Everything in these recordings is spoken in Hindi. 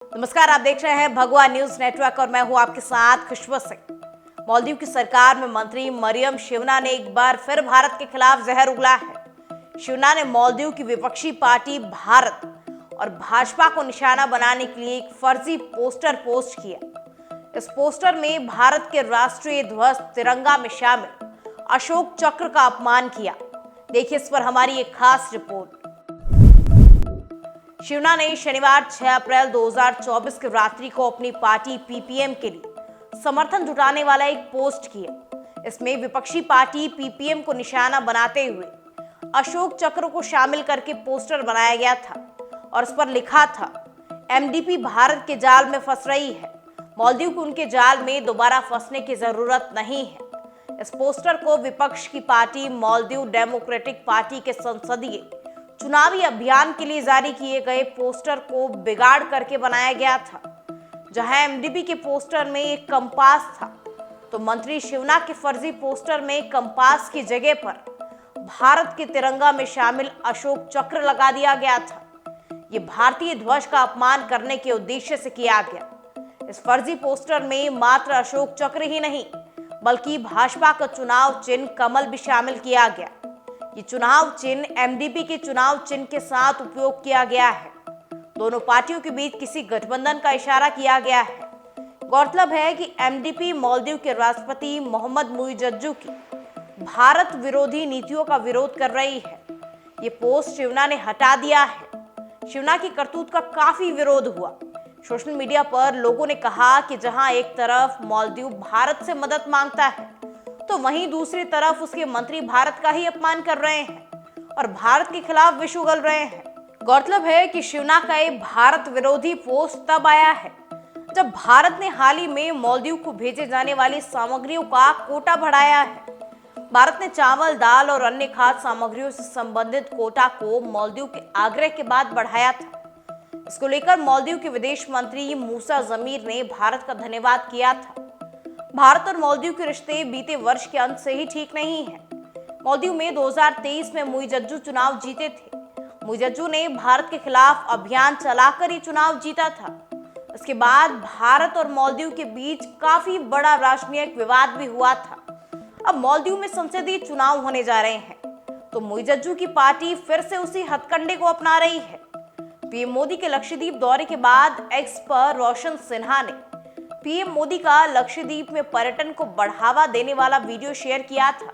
नमस्कार, आप देख रहे हैं भगवा न्यूज नेटवर्क और मैं हूं आपके साथ खुशबू सिंह। मालदीव की सरकार में मंत्री मरियम शिवना ने एक बार फिर भारत के खिलाफ जहर उगला है। शिवना ने मालदीव की विपक्षी पार्टी भारत और भाजपा को निशाना बनाने के लिए एक फर्जी पोस्टर पोस्ट किया। इस पोस्टर में भारत के राष्ट्रीय ध्वज तिरंगा में शामिल अशोक चक्र का अपमान किया। देखिए इस पर हमारी एक खास रिपोर्ट। शिवना ने शनिवार 6 अप्रैल 2024 की रात्रि को अपनी पार्टी पीपीएम के लिए समर्थन जुटाने वाला एक पोस्ट किया। इसमें विपक्षी पार्टी पीपीएम को निशाना बनाते हुए अशोक चक्र को शामिल करके पोस्टर बनाया गया था और इस पर लिखा था, एमडीपी भारत के जाल में फंस रही है, मालदीव को उनके जाल में दोबारा फंसने की जरूरत नहीं है। इस पोस्टर को विपक्ष की पार्टी मालदीव डेमोक्रेटिक पार्टी के संसदीय चुनावी अभियान के लिए जारी किए गए पोस्टर को बिगाड़ करके बनाया गया था। जहां एमडीपी के पोस्टर में एक कंपास था, तो मंत्री शिवना के फर्जी पोस्टर में कंपास की जगह पर भारत के तिरंगा में शामिल अशोक चक्र लगा दिया गया था। ये भारतीय ध्वज का अपमान करने के उद्देश्य से किया गया। इस फर्जी पोस्टर में मात्र अशोक चक्र ही नहीं, बल्कि भाजपा का चुनाव चिन्ह कमल भी शामिल किया गया। ये चुनाव चिन्ह एमडीपी के चुनाव चिन्ह के साथ उपयोग किया गया है। दोनों पार्टियों के बीच किसी गठबंधन का इशारा किया गया है। गौरतलब है कि एमडीपी मालदीव के राष्ट्रपति मोहम्मद मुइज़्ज़ू की भारत विरोधी नीतियों का विरोध कर रही है। ये पोस्ट शिवना ने हटा दिया है। शिवना की करतूत का काफी विरोध हुआ। सोशल मीडिया पर लोगों ने कहा कि जहां एक तरफ मालदीव भारत से मदद मांगता है, तो वहीं दूसरी तरफ उसके मंत्री भारत का ही अपमान कर रहे हैं और भारत के खिलाफ विष उगल रहे हैं। गौरतलब है कि शिवना का ये भारत विरोधी पोस्ट तब आया है जब भारत ने हाल ही में मालदीव को भेजे जाने वाली सामग्रियों का कोटा बढ़ाया है। भारत ने चावल, दाल और अन्य खाद्य सामग्रियों से संबंधित कोटा को मालदीव के आग्रह के बाद बढ़ाया था। इसको लेकर मालदीव के विदेश मंत्री मूसा जमीर ने भारत का धन्यवाद किया था। भारत और मालदीव के रिश्ते बीते वर्ष के अंत से ही ठीक नहीं है। मालदीव में 2023 में मुइज़्ज़ू चुनाव जीते थे। मुइज़्ज़ू ने भारत के खिलाफ अभियान चलाकर ये चुनाव जीता था। इसके बाद भारत और मालदीव के बीच काफी बड़ा राजनीतिक विवाद भी हुआ था। अब मालदीव में संसदीय चुनाव होने जा रहे हैं, तो मुइज़्ज़ू की पार्टी फिर से उसी हथकंडे को अपना रही है। पीएम मोदी के लक्षद्वीप दौरे के बाद एक्स पर रोशन सिन्हा ने पीएम मोदी का लक्षद्वीप में पर्यटन को बढ़ावा देने वाला वीडियो शेयर किया था।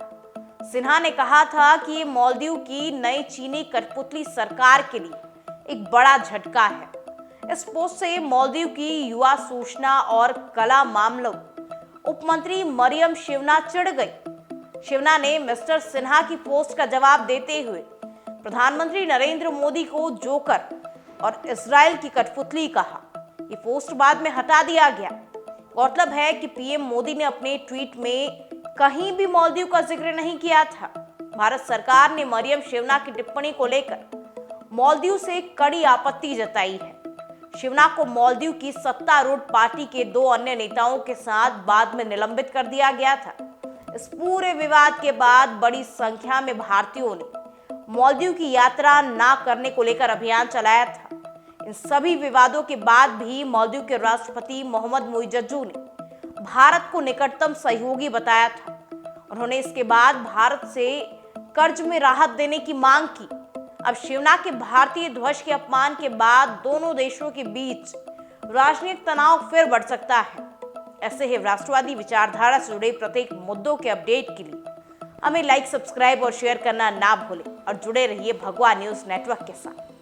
सिन्हा ने कहा था कि मालदीव की नई चीनी कठपुतली सरकार के लिए एक बड़ा झटका है। इस पोस्ट से मालदीव की युवा सूचना और कला मामलों उपमंत्री मरियम शिवना चिढ़ गई। शिवना ने मिस्टर सिन्हा की पोस्ट का जवाब देते हुए प्रधानमंत्री नरेंद्र मोदी को जोकर और इजराइल की कठपुतली कहा। ये पोस्ट बाद में हटा दिया गया। गौरतलब है कि पीएम मोदी ने अपने ट्वीट में कहीं भी मालदीव का जिक्र नहीं किया था। भारत सरकार ने मरियम शिवना की टिप्पणी को लेकर मालदीव से कड़ी आपत्ति जताई है। शिवना को मालदीव की सत्तारूढ़ पार्टी के 2 अन्य नेताओं के साथ बाद में निलंबित कर दिया गया था। इस पूरे विवाद के बाद बड़ी संख्या में भारतीयों ने मालदीव की यात्रा न करने को लेकर अभियान चलाया था। इन सभी विवादों के बाद भी मालदीव के राष्ट्रपति मोहम्मद मुइज़्ज़ू ने भारत को निकटतम सहयोगी बताया था। उन्होंने इसके बाद भारत से कर्ज में राहत देने की मांग की। अब शिवना के भारतीय ध्वज के अपमान के बाद दोनों देशों के बीच राजनीतिक तनाव फिर बढ़ सकता है। ऐसे ही राष्ट्रवादी विचारधारा से जुड़े प्रत्येक मुद्दों के अपडेट के लिए हमें लाइक, सब्सक्राइब और शेयर करना ना भूलें और जुड़े रहिए भगवा न्यूज नेटवर्क के साथ।